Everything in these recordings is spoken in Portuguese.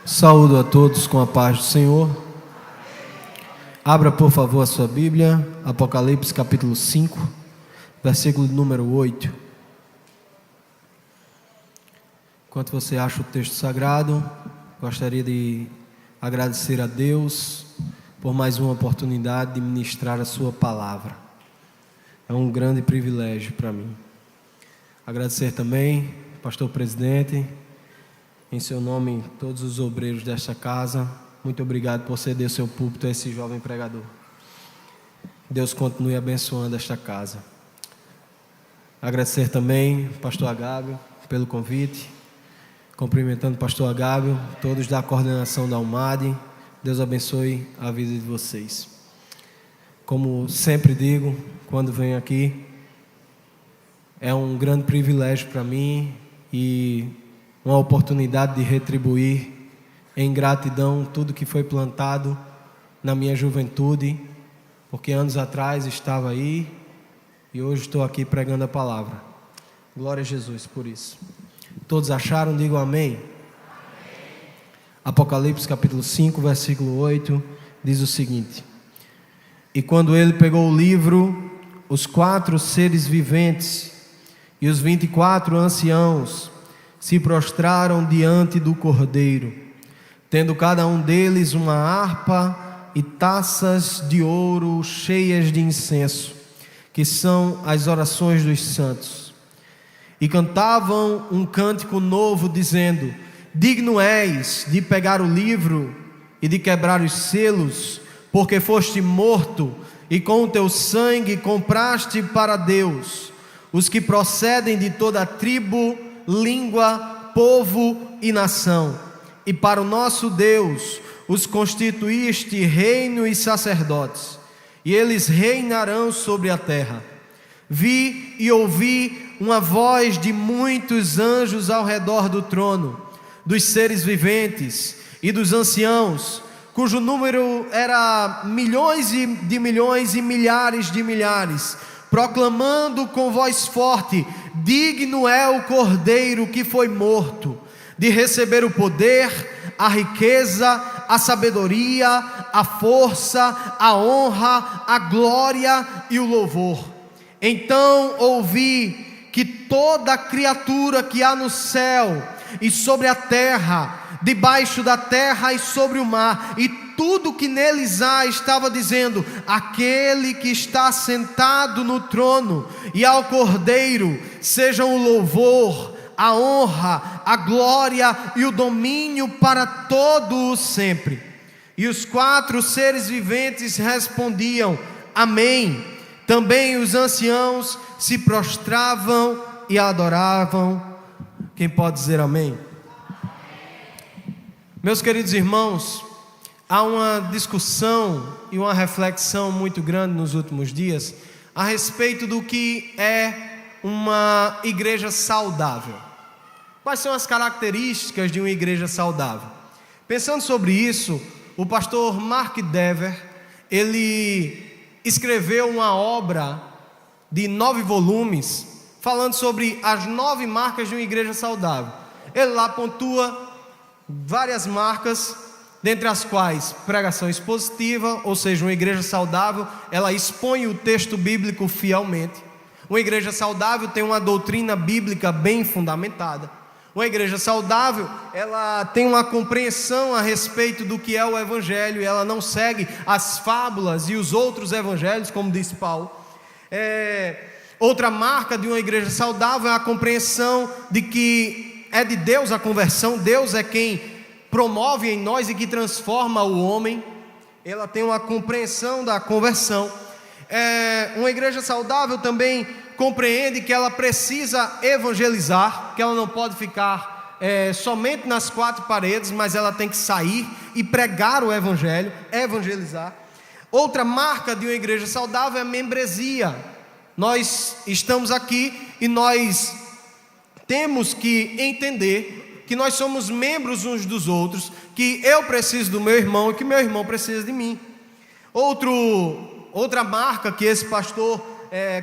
Saúdo a todos com a paz do Senhor. Abra, por favor, a sua Bíblia, Apocalipse capítulo 5, versículo número 8. Enquanto você acha o texto sagrado, gostaria de agradecer a Deus por mais uma oportunidade de ministrar a sua palavra. É um grande privilégio para mim. Agradecer também, pastor presidente, em seu nome, todos os obreiros desta casa. Muito obrigado por ceder seu púlpito a esse jovem pregador. Deus continue abençoando esta casa. Agradecer também pastor Agábio pelo convite. Cumprimentando pastor Agábio, todos da coordenação da UMAD. Deus abençoe a vida de vocês. Como sempre digo, quando venho aqui, é um grande privilégio para mim e uma oportunidade de retribuir em gratidão tudo que foi plantado na minha juventude, porque anos atrás estava aí e hoje estou aqui pregando a palavra. Glória a Jesus por isso. Todos acharam? Digam amém. Amém. Apocalipse capítulo 5, versículo 8, diz o seguinte: E quando ele pegou o livro, os 4 seres viventes e os 24 anciãos se prostraram diante do Cordeiro, tendo cada um deles uma harpa e taças de ouro cheias de incenso, que são as orações dos santos. E cantavam um cântico novo, dizendo: Digno és de pegar o livro e de quebrar os selos, porque foste morto, e com o teu sangue compraste para Deus os que procedem de toda a tribo, língua, povo e nação, e para o nosso Deus os constituíste reino e sacerdotes, e eles reinarão sobre a terra. Vi e ouvi uma voz de muitos anjos ao redor do trono, dos seres viventes e dos anciãos, cujo número era milhões e de milhões e milhares de milhares, proclamando com voz forte: Digno é o Cordeiro que foi morto, de receber o poder, a riqueza, a sabedoria, a força, a honra, a glória e o louvor. Então ouvi que toda criatura que há no céu e sobre a terra, debaixo da terra e sobre o mar, e tudo que neles há, estava dizendo: Aquele que está sentado no trono e ao Cordeiro sejam o louvor, a honra, a glória e o domínio para todo o sempre. E os 4 seres viventes respondiam: Amém. Também os anciãos se prostravam e adoravam. Quem pode dizer amém? Meus queridos irmãos, há uma discussão e uma reflexão muito grande nos últimos dias a respeito do que é uma igreja saudável. Quais são as características de uma igreja saudável? Pensando sobre isso, o pastor Mark Dever, ele escreveu uma obra de 9 volumes, falando sobre as 9 marcas de uma igreja saudável. Ele lá pontua várias marcas, dentre as quais pregação expositiva, ou seja, uma igreja saudável, ela expõe o texto bíblico fielmente. Uma igreja saudável tem uma doutrina bíblica bem fundamentada. Uma igreja saudável, ela tem uma compreensão a respeito do que é o evangelho, e ela não segue as fábulas e os outros evangelhos, como diz Paulo. Outra marca de uma igreja saudável é a compreensão de que é de Deus a conversão. Deus é quem promove em nós e que transforma o homem. Ela tem uma compreensão da conversão. Uma igreja saudável também compreende que ela precisa evangelizar, que ela não pode ficar somente nas 4 paredes, mas ela tem que sair e pregar o evangelho, evangelizar. Outra marca de uma igreja saudável é a membresia. Nós estamos aqui e nós temos que entender que nós somos membros uns dos outros, que eu preciso do meu irmão e que meu irmão precisa de mim. Outra marca que esse pastor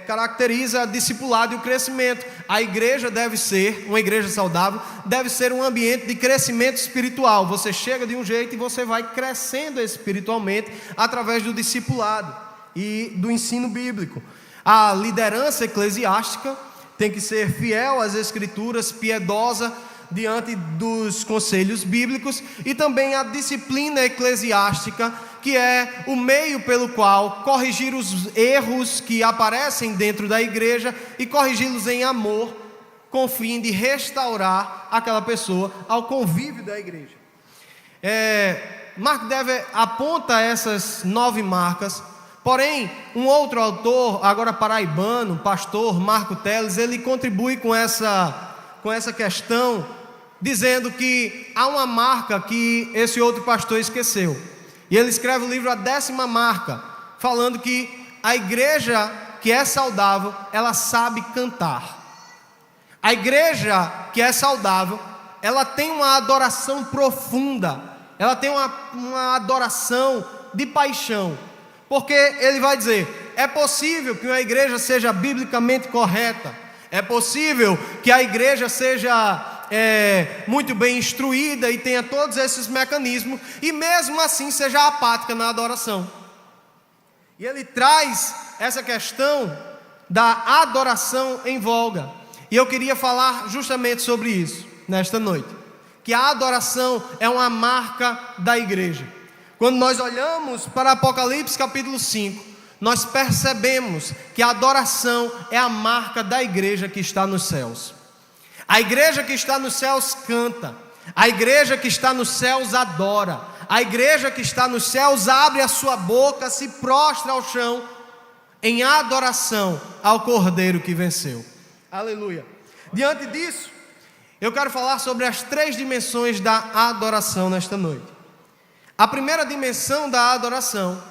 caracteriza discipulado e o crescimento. A igreja deve ser, uma igreja saudável, deve ser um ambiente de crescimento espiritual. Você chega de um jeito e você vai crescendo espiritualmente através do discipulado e do ensino bíblico. A liderança eclesiástica tem que ser fiel às escrituras, piedosa diante dos conselhos bíblicos, e também a disciplina eclesiástica, que é o meio pelo qual corrigir os erros que aparecem dentro da igreja e corrigi-los em amor, com o fim de restaurar aquela pessoa ao convívio da igreja. Mark Dever aponta essas 9 marcas, porém, um outro autor, agora paraibano, pastor Marco Teles, ele contribui com essa questão, dizendo que há uma marca que esse outro pastor esqueceu. E ele escreve o livro A 10ª Marca, falando que a igreja que é saudável, ela sabe cantar. A igreja que é saudável, ela tem uma adoração profunda, ela tem uma adoração de paixão. Porque ele vai dizer, é possível que uma igreja seja biblicamente correta, é possível que a igreja seja muito bem instruída e tenha todos esses mecanismos, e mesmo assim seja apática na adoração. E ele traz essa questão da adoração em voga, e eu queria falar justamente sobre isso nesta noite, que a adoração é uma marca da igreja. Quando nós olhamos para Apocalipse capítulo 5, nós percebemos que a adoração é a marca da igreja que está nos céus. A igreja que está nos céus canta, a igreja que está nos céus adora, a igreja que está nos céus abre a sua boca, se prostra ao chão em adoração ao Cordeiro que venceu. Aleluia. Diante disso, eu quero falar sobre as 3 dimensões da adoração nesta noite. A primeira dimensão da adoração,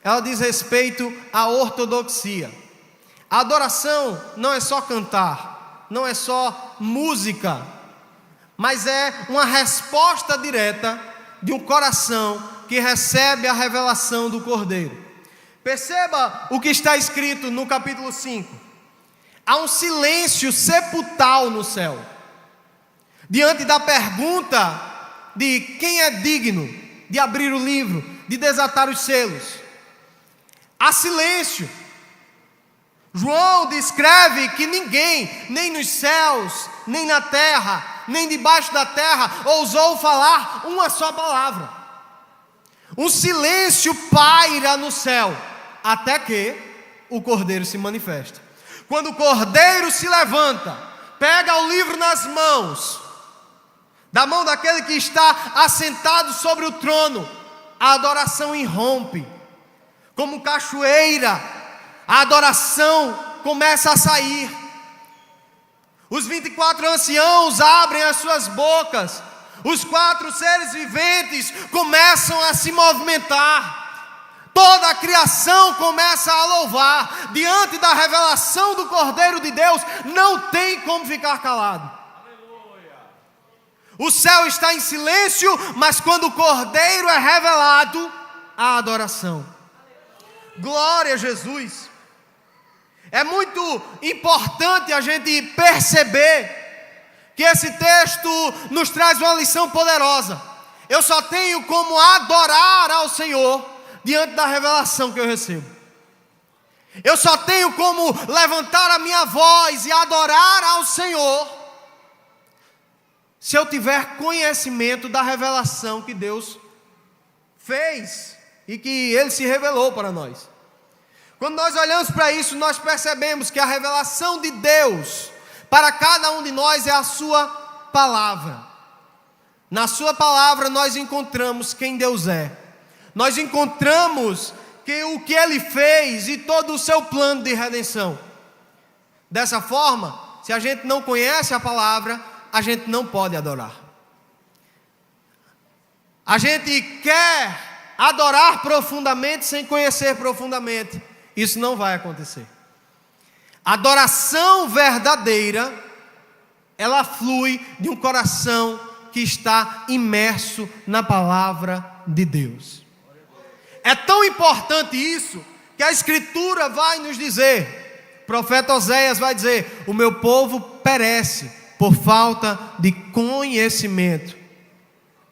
ela diz respeito à ortodoxia. A adoração não é só cantar, não é só música, mas é uma resposta direta de um coração que recebe a revelação do Cordeiro. Perceba o que está escrito no capítulo 5. Há um silêncio sepultal no céu, diante da pergunta de quem é digno de abrir o livro, de desatar os selos. Há silêncio. João descreve que ninguém, nem nos céus, nem na terra, nem debaixo da terra, ousou falar uma só palavra. Um silêncio paira no céu, até que o Cordeiro se manifesta. Quando o Cordeiro se levanta, pega o livro nas mãos, da mão daquele que está assentado sobre o trono, a adoração irrompe, como cachoeira. A adoração começa a sair. Os 24 anciãos abrem as suas bocas. Os 4 seres viventes começam a se movimentar. Toda a criação começa a louvar. Diante da revelação do Cordeiro de Deus, não tem como ficar calado. Aleluia. O céu está em silêncio, mas quando o Cordeiro é revelado, a adoração. Glória a Jesus. É muito importante a gente perceber que esse texto nos traz uma lição poderosa. Eu só tenho como adorar ao Senhor diante da revelação que eu recebo. Eu só tenho como levantar a minha voz e adorar ao Senhor se eu tiver conhecimento da revelação que Deus fez e que Ele se revelou para nós. Quando nós olhamos para isso, nós percebemos que a revelação de Deus para cada um de nós é a sua palavra. Na sua palavra nós encontramos quem Deus é. Nós encontramos o que Ele fez e todo o seu plano de redenção. Dessa forma, se a gente não conhece a palavra, a gente não pode adorar. A gente quer adorar profundamente sem conhecer profundamente. Isso não vai acontecer. Adoração verdadeira, ela flui de um coração que está imerso na palavra de Deus. É tão importante isso, que a Escritura vai nos dizer profeta Oséias vai dizer: o meu povo perece por falta de conhecimento.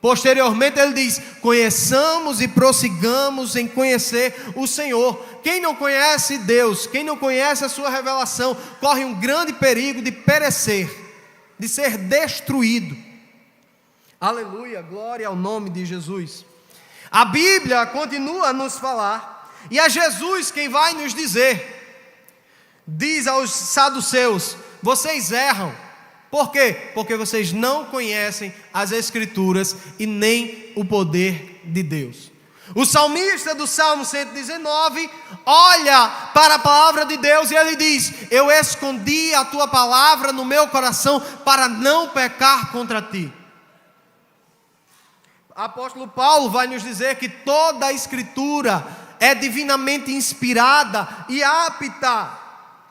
Posteriormente ele diz: conheçamos e prossigamos em conhecer o Senhor. Quem não conhece Deus, quem não conhece a sua revelação, corre um grande perigo de perecer, de ser destruído. Aleluia, glória ao nome de Jesus. A Bíblia continua a nos falar, e é Jesus quem vai nos dizer. Diz aos saduceus: vocês erram. Por quê? Porque vocês não conhecem as Escrituras e nem o poder de Deus. O salmista do Salmo 119 olha para a palavra de Deus e ele diz: eu escondi a tua palavra no meu coração para não pecar contra ti. O apóstolo Paulo vai nos dizer que toda a Escritura é divinamente inspirada e apta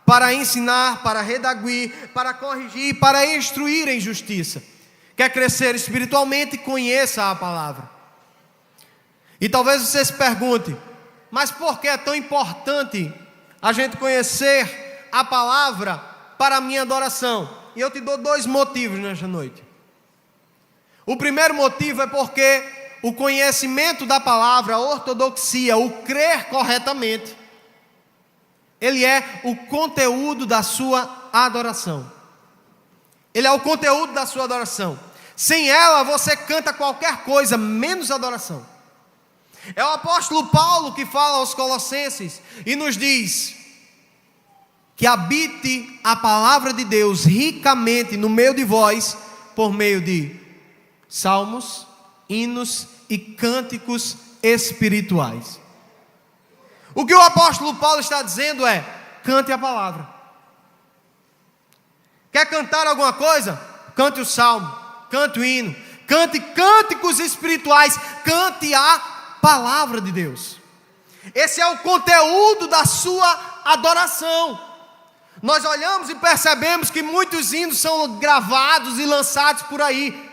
para ensinar, para redarguir, para corrigir, para instruir em justiça. Quer crescer espiritualmente? Conheça a palavra. E talvez você se pergunte: mas por que é tão importante a gente conhecer a palavra para a minha adoração? E eu te dou 2 motivos nesta noite. O primeiro motivo é porque o conhecimento da palavra, a ortodoxia, o crer corretamente, ele é o conteúdo da sua adoração. Ele é o conteúdo da sua adoração. Sem ela você canta qualquer coisa, menos adoração. É o apóstolo Paulo que fala aos Colossenses e nos diz que habite a palavra de Deus ricamente no meio de vós, por meio de salmos, hinos e cânticos espirituais. O que o apóstolo Paulo está dizendo é: cante a palavra. Quer cantar alguma coisa? Cante o salmo, cante o hino, cante cânticos espirituais, cante a palavra de Deus. Esse é o conteúdo da sua adoração. Nós olhamos e percebemos que muitos hinos são gravados e lançados por aí,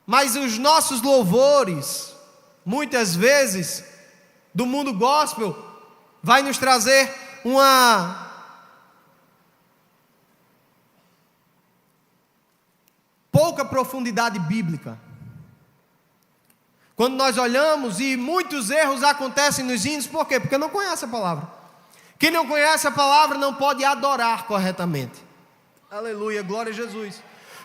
mas os nossos louvores, muitas vezes, do mundo gospel, vai nos trazer uma pouca profundidade bíblica. Quando nós olhamos, e muitos erros acontecem nos hinos, por quê? Porque não conhece a palavra. Quem não conhece a palavra não pode adorar corretamente. Aleluia, glória a Jesus.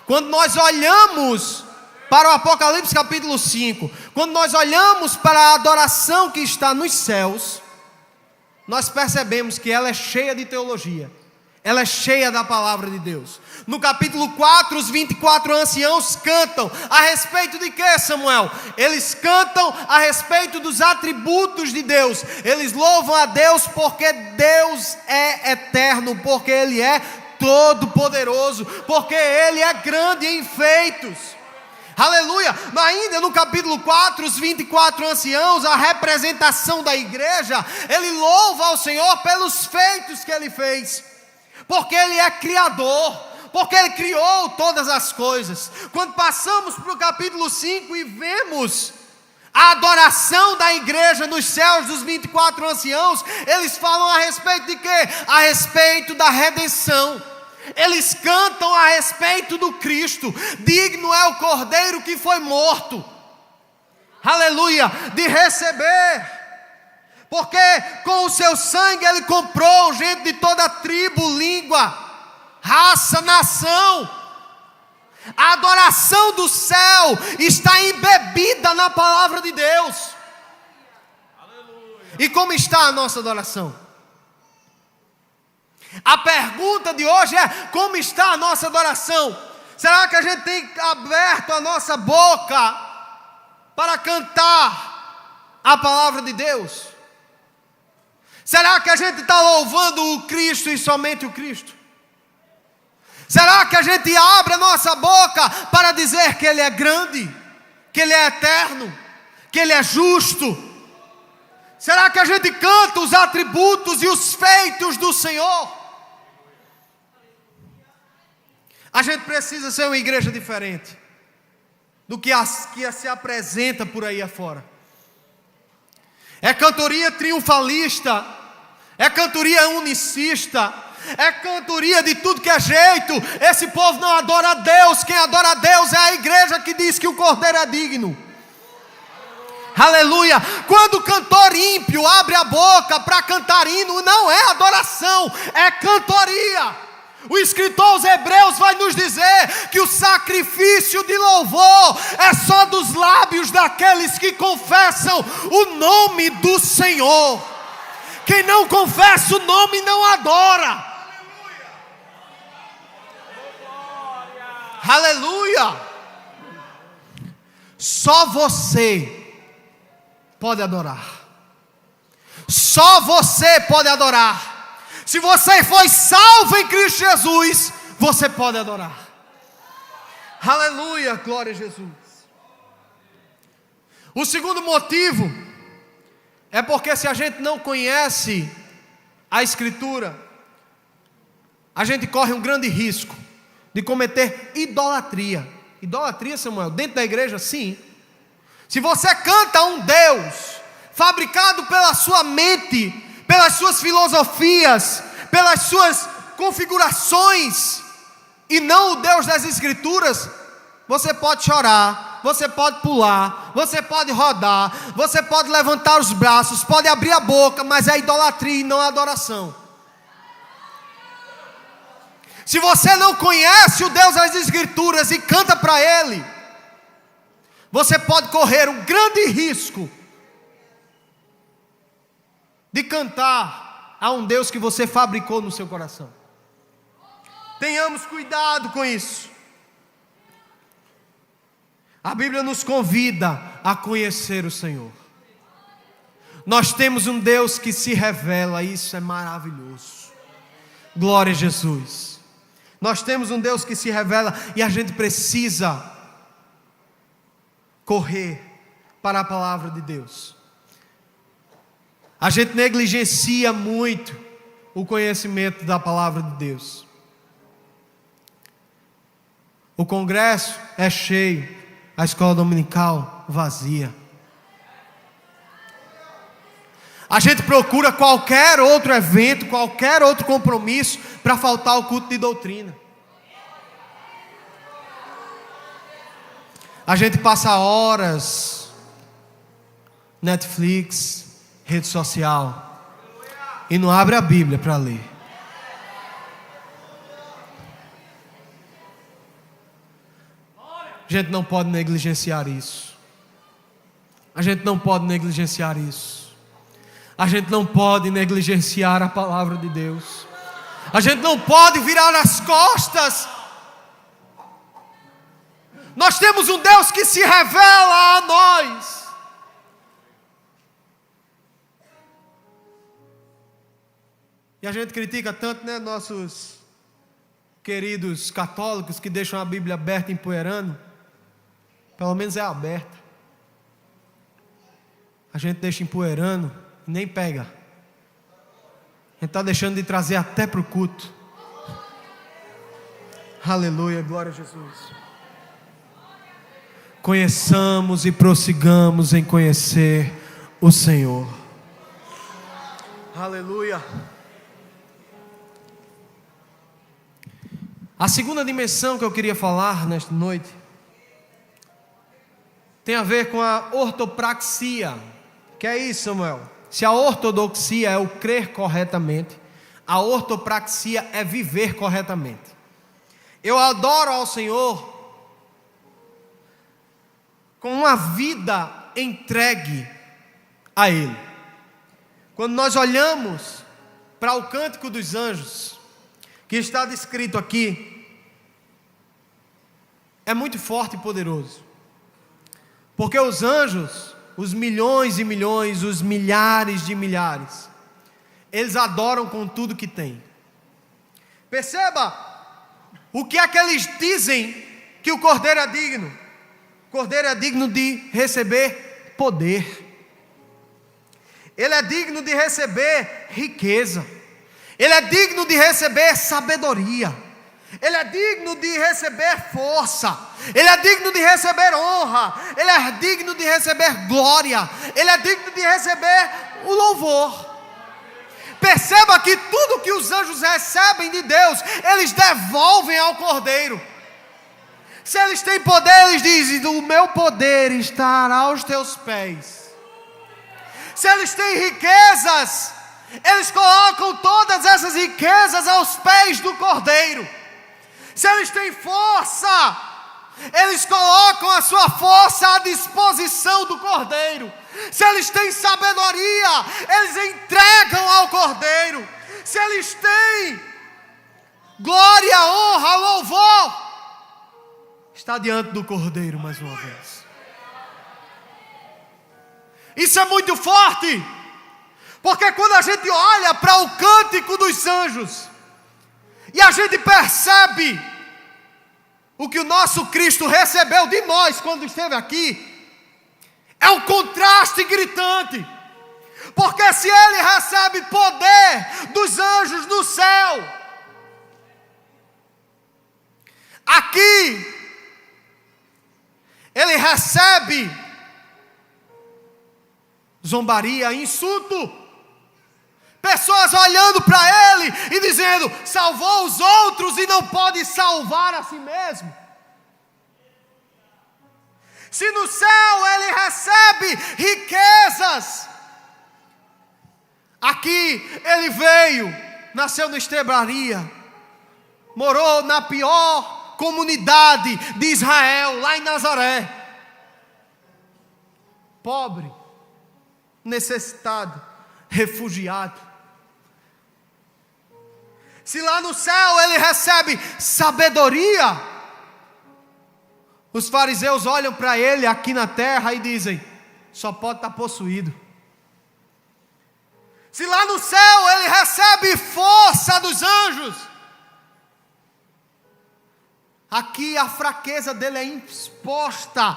Quando nós olhamos para o Apocalipse capítulo 5, quando nós olhamos para a adoração que está nos céus, nós percebemos que ela é cheia de teologia, ela é cheia da palavra de Deus. No capítulo 4, os 24 anciãos cantam a respeito de quê, Samuel? Eles cantam a respeito dos atributos de Deus. Eles louvam a Deus porque Deus é eterno, porque Ele é todo poderoso, porque Ele é grande em feitos. Aleluia. Ainda no capítulo 4, os 24 anciãos, a representação da igreja, ele louva ao Senhor pelos feitos que Ele fez, porque Ele é Criador, porque Ele criou todas as coisas. Quando passamos para o capítulo 5 e vemos a adoração da igreja nos céus dos 24 anciãos, eles falam a respeito de quê? A respeito da redenção. Eles cantam a respeito do Cristo. Digno é o Cordeiro que foi morto, aleluia, de receber, porque com o seu sangue Ele comprou gente de toda tribo, língua, raça, nação. A adoração do céu está embebida na palavra de Deus. Aleluia. E como está a nossa adoração? A pergunta de hoje é: como está a nossa adoração? Será que a gente tem aberto a nossa boca para cantar a palavra de Deus? Será que a gente está louvando o Cristo e somente o Cristo? Será que a gente abre a nossa boca para dizer que Ele é grande, que Ele é eterno, que Ele é justo? Será que a gente canta os atributos e os feitos do Senhor? A gente precisa ser uma igreja diferente do que as que se apresenta por aí afora. É cantoria triunfalista, é cantoria unicista, é cantoria de tudo que é jeito. Esse povo não adora a Deus. Quem adora a Deus é a igreja que diz que o Cordeiro é digno. Aleluia. Quando o cantor ímpio abre a boca para cantar hino, não é adoração, é cantoria. O escritor aos Hebreus vai nos dizer que o sacrifício de louvor é só dos lábios daqueles que confessam o nome do Senhor. Quem não confessa o nome não adora. Aleluia. Só você pode adorar. Só você pode adorar. Se você foi salvo em Cristo Jesus, você pode adorar. Aleluia, glória a Jesus. O segundo motivo é porque se a gente não conhece a Escritura, a gente corre um grande risco de cometer idolatria. Idolatria, Samuel, dentro da igreja, sim. Se você canta a um Deus fabricado pela sua mente, pelas suas filosofias, pelas suas configurações, e não o Deus das Escrituras, você pode chorar, você pode pular, você pode rodar, você pode levantar os braços, pode abrir a boca, mas é idolatria e não adoração. Se você não conhece o Deus das Escrituras e canta para Ele, você pode correr um grande risco de cantar a um Deus que você fabricou no seu coração. Tenhamos cuidado com isso. A Bíblia nos convida a conhecer o Senhor. Nós temos um Deus que se revela, isso é maravilhoso. Glória a Jesus. Nós temos um Deus que se revela e a gente precisa correr para a palavra de Deus. A gente negligencia muito o conhecimento da palavra de Deus. O congresso é cheio, a escola dominical vazia. A gente procura qualquer outro evento, qualquer outro compromisso para faltar ao culto de doutrina. A gente passa horas Netflix, rede social, e não abre a Bíblia para ler. A gente não pode negligenciar isso. A gente não pode negligenciar isso. A gente não pode negligenciar a palavra de Deus. A gente não pode virar as costas. Nós temos um Deus que se revela a nós. E a gente critica tanto, né, nossos queridos católicos que deixam a Bíblia aberta empoeirando. Pelo menos é aberta. A gente deixa empoeirando e nem pega. A gente está deixando de trazer até para o culto. Aleluia, glória a Jesus. Conheçamos e prossigamos em conhecer o Senhor. Aleluia. A segunda dimensão que eu queria falar nesta noite tem a ver com a ortopraxia. Que é isso, Samuel? Se a ortodoxia é o crer corretamente, a ortopraxia é viver corretamente. Eu adoro ao Senhor com uma vida entregue a Ele. Quando nós olhamos para o Cântico dos Anjos, que está descrito aqui, é muito forte e poderoso. Porque os anjos, os milhões e milhões, os milhares de milhares, eles adoram com tudo que têm. Perceba o que é que eles dizem que o Cordeiro é digno. O Cordeiro é digno de receber poder. Ele é digno de receber riqueza. Ele é digno de receber sabedoria. Ele é digno de receber força. Ele é digno de receber honra. Ele é digno de receber glória. Ele é digno de receber o louvor. perceba que tudo que os anjos recebem de Deus, eles devolvem ao Cordeiro. Se eles têm poder, eles dizem: o meu poder estará aos teus pés. Se eles têm riquezas, eles colocam todas essas riquezas aos pés do Cordeiro. Se eles têm força, eles colocam a sua força à disposição do Cordeiro. Se eles têm sabedoria, eles entregam ao Cordeiro. Se eles têm glória, honra, louvor, está diante do Cordeiro mais uma vez. Isso é muito forte, porque quando a gente olha para o cântico dos anjos, e a gente percebe o que o nosso Cristo recebeu de nós quando esteve aqui, é um contraste gritante. Porque se Ele recebe poder dos anjos no céu, aqui Ele recebe zombaria, insulto, pessoas olhando para Ele e dizendo: salvou os outros e não pode salvar a si mesmo. Se no céu Ele recebe riquezas, aqui Ele veio, nasceu na estrebaria, morou na pior comunidade de Israel, lá em Nazaré, pobre, necessitado, refugiado. Se lá no céu Ele recebe sabedoria, os fariseus olham para Ele aqui na terra e dizem: só pode estar possuído. Se lá no céu Ele recebe força dos anjos, aqui a fraqueza dele é exposta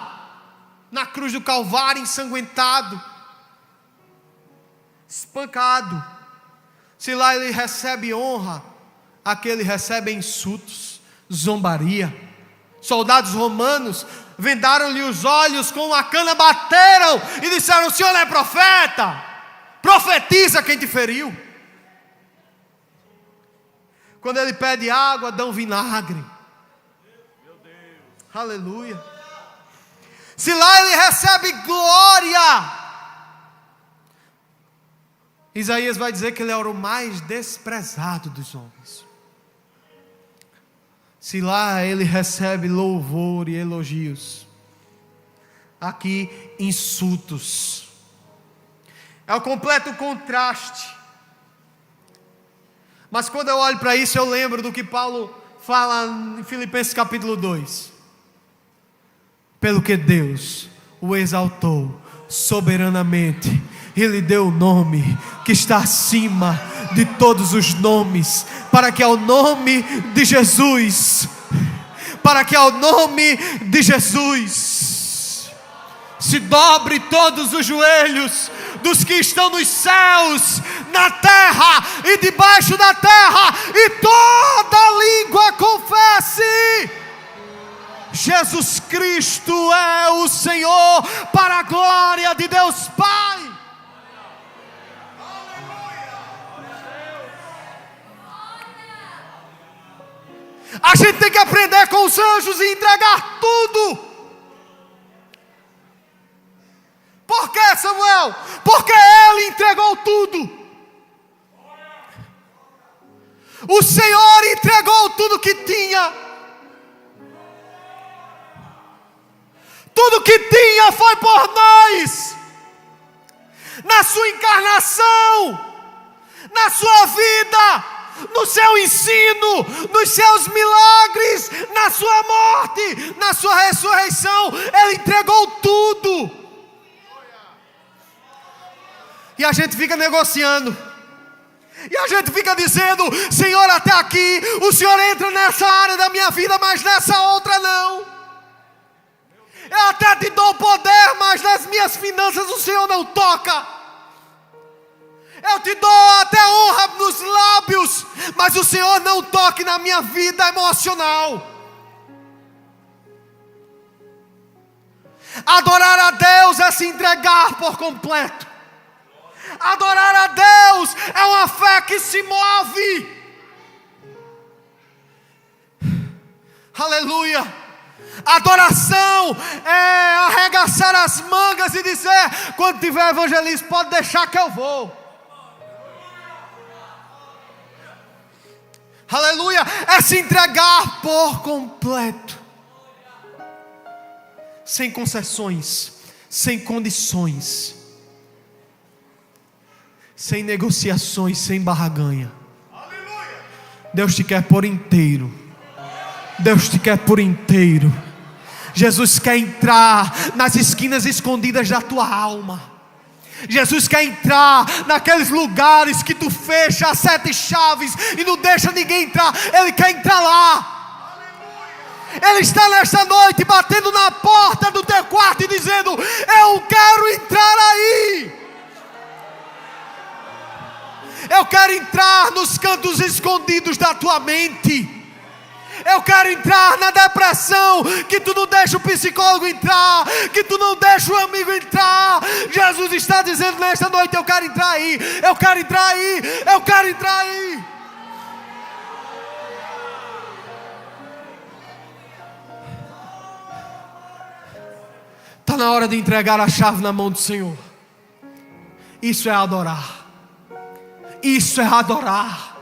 na cruz do Calvário, ensanguentado, espancado. Se lá Ele recebe honra, aqui Ele recebe insultos, zombaria. Soldados romanos vendaram-lhe os olhos com uma cana, bateram e disseram: o senhor não é profeta? Profetiza quem te feriu. Quando Ele pede água, dão vinagre. Aleluia. Se lá Ele recebe glória, Isaías vai dizer que Ele era o mais desprezado dos homens. Se lá Ele recebe louvor e elogios, aqui insultos. É o completo contraste. Mas quando eu olho para isso, eu lembro do que Paulo fala em Filipenses capítulo 2. Pelo que Deus o exaltou soberanamente, Ele deu o nome que está acima de todos os nomes, para que ao nome de Jesus, se dobre todos os joelhos dos que estão nos céus, na terra e debaixo da terra, e toda língua confesse: Jesus Cristo é o Senhor, para a glória de Deus Pai. A gente tem que aprender com os anjos e entregar tudo. Por que, Samuel? Porque Ele entregou tudo. O Senhor entregou tudo que tinha. Tudo que tinha foi por nós. Na sua encarnação, na sua vida, no seu ensino, nos seus milagres, na sua morte, na sua ressurreição, Ele entregou tudo. E a gente fica negociando, e a gente fica dizendo: Senhor, até aqui o Senhor entra nessa área da minha vida, mas nessa outra não. Eu até te dou poder, mas nas minhas finanças o Senhor não toca. Eu te dou até honra nos lábios, mas o Senhor não toque na minha vida emocional. Adorar a Deus é se entregar por completo. Adorar a Deus é uma fé que se move. Aleluia. Adoração é arregaçar as mangas e dizer: quando tiver evangelismo, pode deixar que eu vou. Aleluia. É se entregar por completo, sem concessões, sem condições, sem negociações, sem barganha. Deus te quer por inteiro. Deus te quer por inteiro. Jesus quer entrar nas esquinas escondidas da tua alma. Jesus quer entrar naqueles lugares que tu fecha as 7 chaves e não deixa ninguém entrar. Ele quer entrar lá. Ele está nesta noite batendo na porta do teu quarto e dizendo: eu quero entrar aí. Eu quero entrar nos cantos escondidos da tua mente. Eu quero entrar na depressão que tu não deixa o psicólogo entrar, que tu não deixa o amigo entrar. Jesus está dizendo nesta noite: eu quero entrar aí, eu quero entrar aí, eu quero entrar aí. Está na hora de entregar a chave na mão do Senhor. Isso é adorar. Isso é adorar.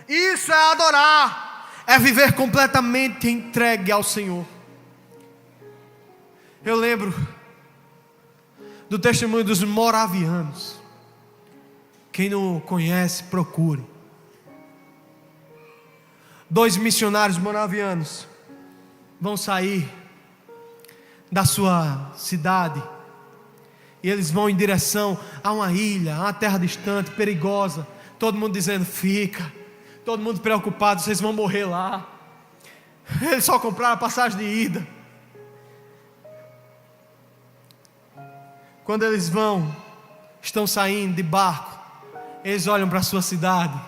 Isso é adorar. É viver completamente entregue ao Senhor. Eu lembro do testemunho dos moravianos. Quem não conhece, procure. 2 missionários moravianos vão sair da sua cidade e eles vão em direção a uma ilha, a uma terra distante, perigosa. Todo mundo dizendo: fica. Todo mundo preocupado, vocês vão morrer lá. Eles só compraram a passagem de ida. Quando eles estão saindo de barco, eles olham para a sua cidade,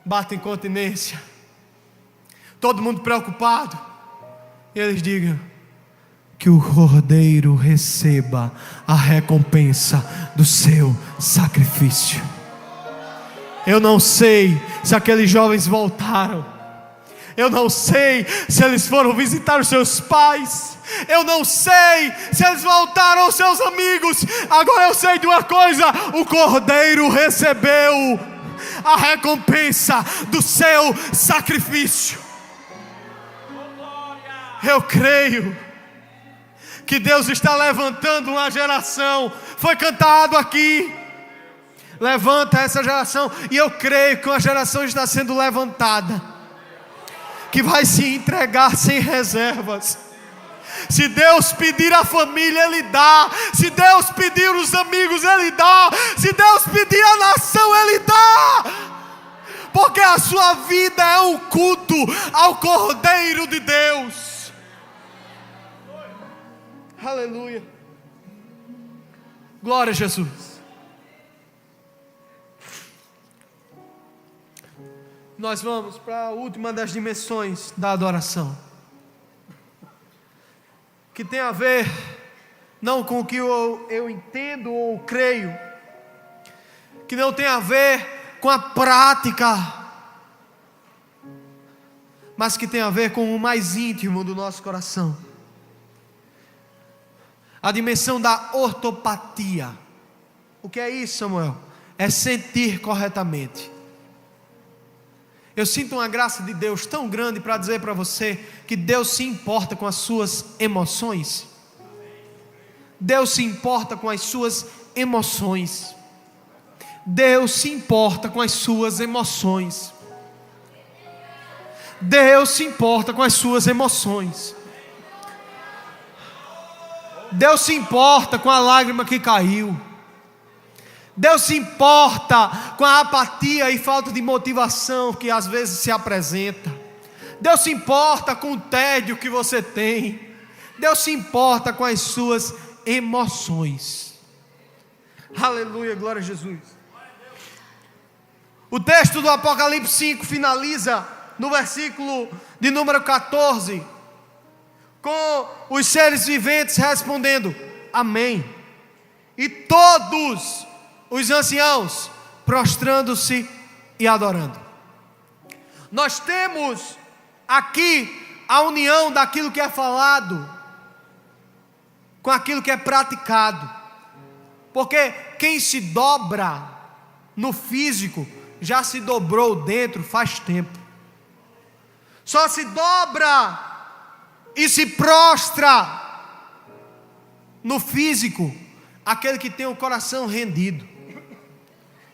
batem continência, todo mundo preocupado, e eles digam: que o Cordeiro receba a recompensa do seu sacrifício. Eu não sei se aqueles jovens voltaram. Eu não sei se eles foram visitar os seus pais. Eu não sei se eles voltaram aos seus amigos. Agora eu sei de uma coisa: o Cordeiro recebeu a recompensa do seu sacrifício. Eu creio que Deus está levantando uma geração. Foi cantado aqui: levanta essa geração. E eu creio que uma geração está sendo levantada, que vai se entregar sem reservas. Se Deus pedir a família, Ele dá. Se Deus pedir os amigos, Ele dá. Se Deus pedir a nação, Ele dá. Porque a sua vida é um culto ao Cordeiro de Deus. Aleluia. Glória a Jesus. Nós vamos para a última das dimensões da adoração, que tem a ver não com o que eu entendo ou creio, que não tem a ver com a prática, mas que tem a ver com o mais íntimo do nosso coração. A dimensão da ortopatia. O que é isso, Samuel? É sentir corretamente. Eu sinto uma graça de Deus tão grande para dizer para você que Deus se importa com as suas emoções. Deus se importa com as suas emoções. Deus se importa com as suas emoções. Deus se importa com as suas emoções. Deus se importa com a lágrima que caiu. Deus se importa com a apatia e falta de motivação que às vezes se apresenta. Deus se importa com o tédio que você tem. Deus se importa com as suas emoções. Aleluia, glória a Jesus. O texto do Apocalipse 5 finaliza no versículo de número 14, com os seres viventes respondendo: amém. E todos os anciãos prostrando-se e adorando. Nós temos aqui a união daquilo que é falado com aquilo que é praticado. Porque quem se dobra no físico já se dobrou dentro faz tempo. Só se dobra e se prostra no físico aquele que tem o coração rendido.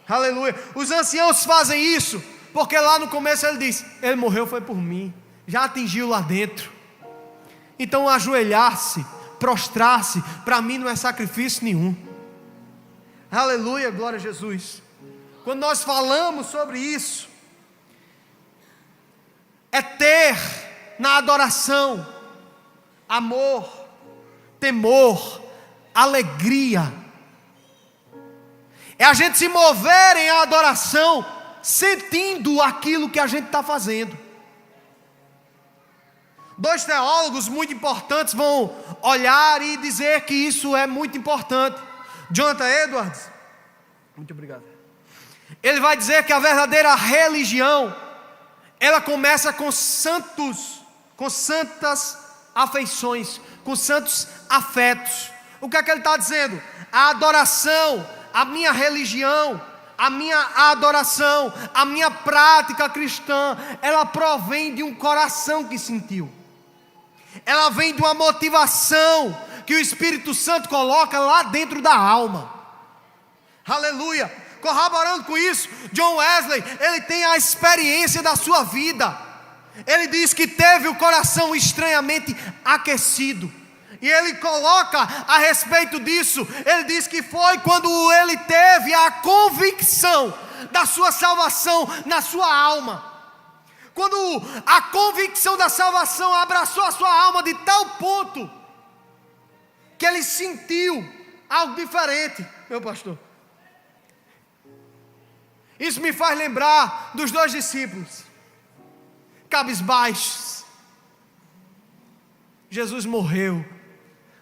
Aleluia. Os anciãos fazem isso porque lá no começo ele diz: ele morreu foi por mim, já atingiu lá dentro. Então ajoelhar-se, prostrar-se, para mim não é sacrifício nenhum. Aleluia, glória a Jesus. Quando nós falamos sobre isso, é ter na adoração amor, temor, alegria. É a gente se mover em adoração, sentindo aquilo que a gente está fazendo. Dois teólogos muito importantes vão olhar e dizer que isso é muito importante. Jonathan Edwards, muito obrigado. Ele vai dizer que a verdadeira religião, ela começa com santos, com santas afeições, com santos afetos. O que é que ele está dizendo? A adoração, a minha religião, a minha adoração, a minha prática cristã, ela provém de um coração que sentiu. Ela vem de uma motivação que o Espírito Santo coloca lá dentro da alma. Aleluia. Corroborando com isso, John Wesley, ele tem a experiência da sua vida. Ele diz que teve o coração estranhamente aquecido. E ele coloca a respeito disso, ele diz que foi quando ele teve a convicção da sua salvação na sua alma. Quando a convicção da salvação abraçou a sua alma de tal ponto que ele sentiu algo diferente, meu pastor. Isso me faz lembrar dos dois discípulos, cabisbaixos. Jesus morreu,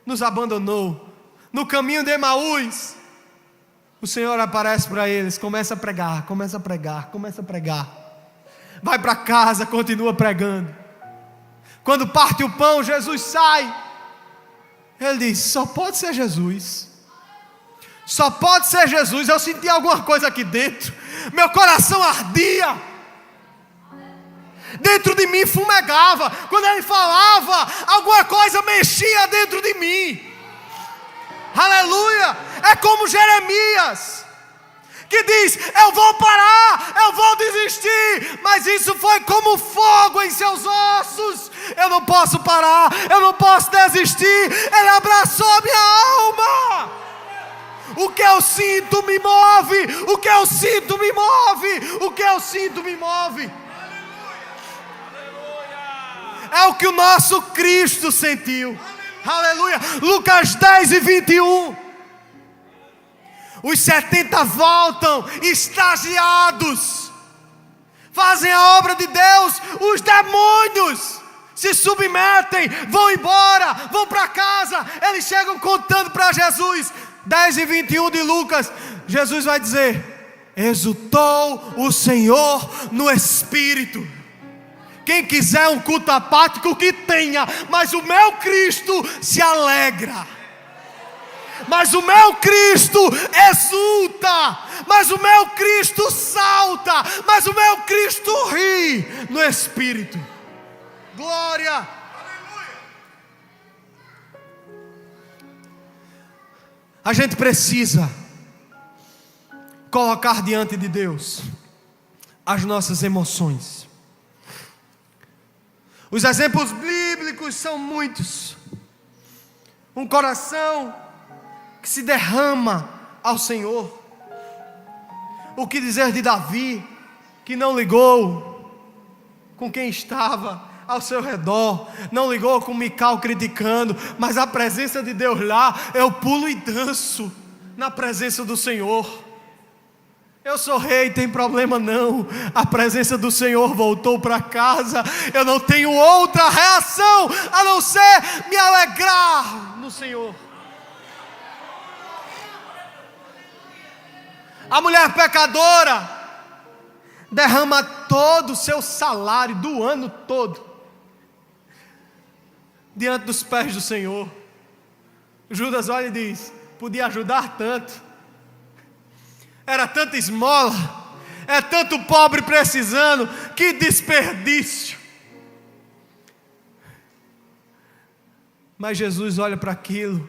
nos abandonou. No caminho de Emaús, o Senhor aparece para eles, começa a pregar. Vai para casa, continua pregando. Quando parte o pão, Jesus sai. Ele diz: só pode ser Jesus. Só pode ser Jesus. Eu senti alguma coisa aqui dentro. Meu coração ardia. Dentro de mim fumegava. Quando ele falava, alguma coisa mexia dentro de mim. Aleluia. É como Jeremias, que diz: eu vou parar, eu vou desistir, mas isso foi como fogo em seus ossos. Eu não posso parar, eu não posso desistir. Ele abraçou a minha alma. O que eu sinto me move, o que eu sinto me move, o que eu sinto me move. É o que o nosso Cristo sentiu. Aleluia. Lucas 10:21. Os 70 voltam extasiados, fazem a obra de Deus. Os demônios se submetem, vão embora, vão para casa. Eles chegam contando para Jesus. 10:21 de Lucas. Jesus vai dizer: exultou o Senhor no Espírito. Quem quiser um culto apático, que tenha, mas o meu Cristo se alegra. Mas o meu Cristo exulta, mas o meu Cristo salta, mas o meu Cristo ri no Espírito. Glória. A gente precisa colocar diante de Deus as nossas emoções. Os exemplos bíblicos são muitos. Um coração que se derrama ao Senhor. O que dizer de Davi, que não ligou com quem estava ao seu redor, não ligou com Mical criticando, mas a presença de Deus lá, eu pulo e danço na presença do Senhor. Eu sou rei, tem problema não. A presença do Senhor voltou para casa. Eu não tenho outra reação a não ser me alegrar no Senhor. A mulher pecadora derrama todo o seu salário do ano todo diante dos pés do Senhor. Judas olha e diz: podia ajudar tanto, era tanta esmola, é tanto pobre precisando, que desperdício. Mas Jesus olha para aquilo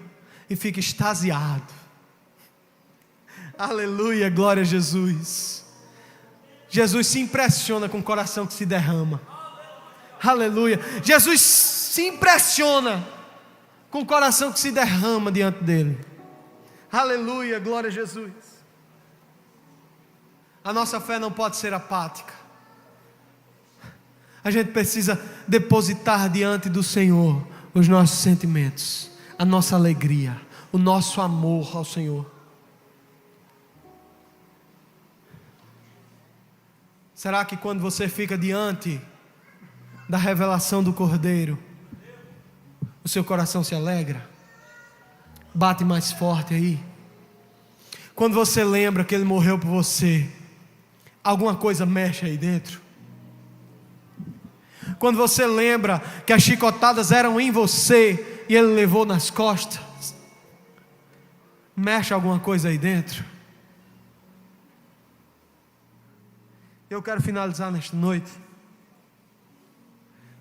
e fica extasiado. Aleluia, glória a Jesus. Jesus se impressiona com o coração que se derrama. Aleluia. Jesus se impressiona com o coração que se derrama diante dele. Aleluia, glória a Jesus. A nossa fé não pode ser apática. A gente precisa depositar diante do Senhor os nossos sentimentos, a nossa alegria, o nosso amor ao Senhor. Será que quando você fica diante da revelação do Cordeiro, o seu coração se alegra? Bate mais forte aí. Quando você lembra que Ele morreu por você, alguma coisa mexe aí dentro? Quando você lembra que as chicotadas eram em você e Ele levou nas costas, mexe alguma coisa aí dentro? Eu quero finalizar nesta noite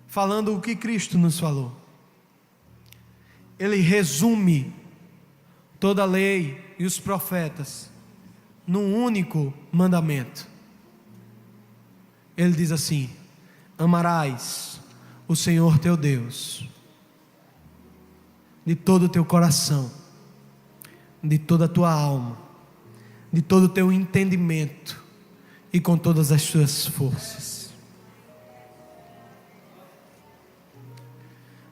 falando o que Cristo nos falou. Ele resume toda a lei e os profetas num único mandamento. Ele diz assim: amarás o Senhor teu Deus de todo o teu coração, de toda a tua alma, de todo o teu entendimento e com todas as tuas forças.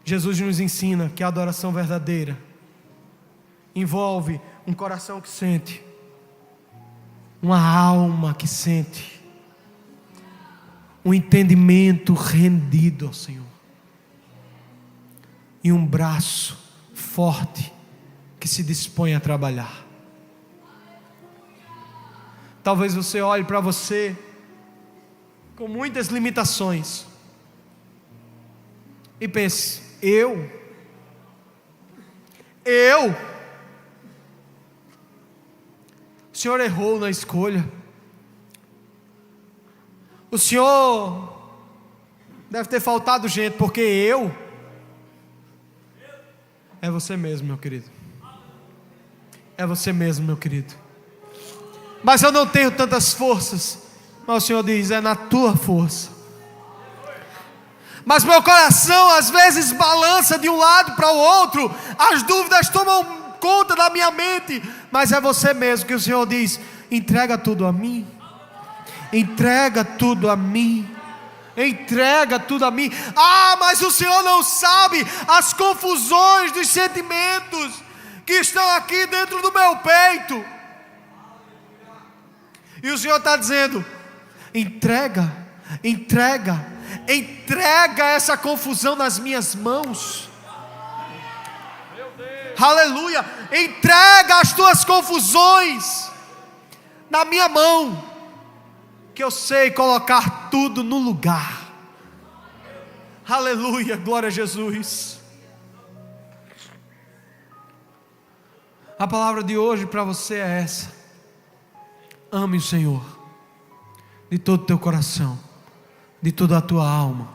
Jesus nos ensina que a adoração verdadeira envolve um coração que sente, uma alma que sente, um entendimento rendido ao Senhor e um braço forte que se dispõe a trabalhar. Talvez você olhe para você com muitas limitações e pense: eu, o Senhor errou na escolha, o Senhor deve ter faltado gente, porque é você mesmo, meu querido, é você mesmo, meu querido. Mas eu não tenho tantas forças. Mas o Senhor diz: é na tua força. Mas meu coração às vezes balança de um lado para o outro, as dúvidas tomam conta da minha mente. Mas é você mesmo, que o Senhor diz: entrega tudo a mim. Entrega tudo a mim. Entrega tudo a mim. Ah, mas o Senhor não sabe as confusões dos sentimentos que estão aqui dentro do meu peito. E o Senhor está dizendo: entrega essa confusão nas minhas mãos. Aleluia. Entrega as tuas confusões na minha mão, que eu sei colocar tudo no lugar. Aleluia, glória a Jesus. A palavra de hoje para você é essa: ame o Senhor de todo o teu coração, de toda a tua alma,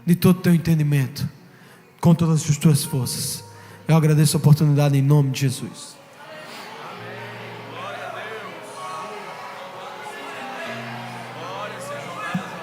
de todo o teu entendimento, com todas as tuas forças. Eu agradeço a oportunidade em nome de Jesus.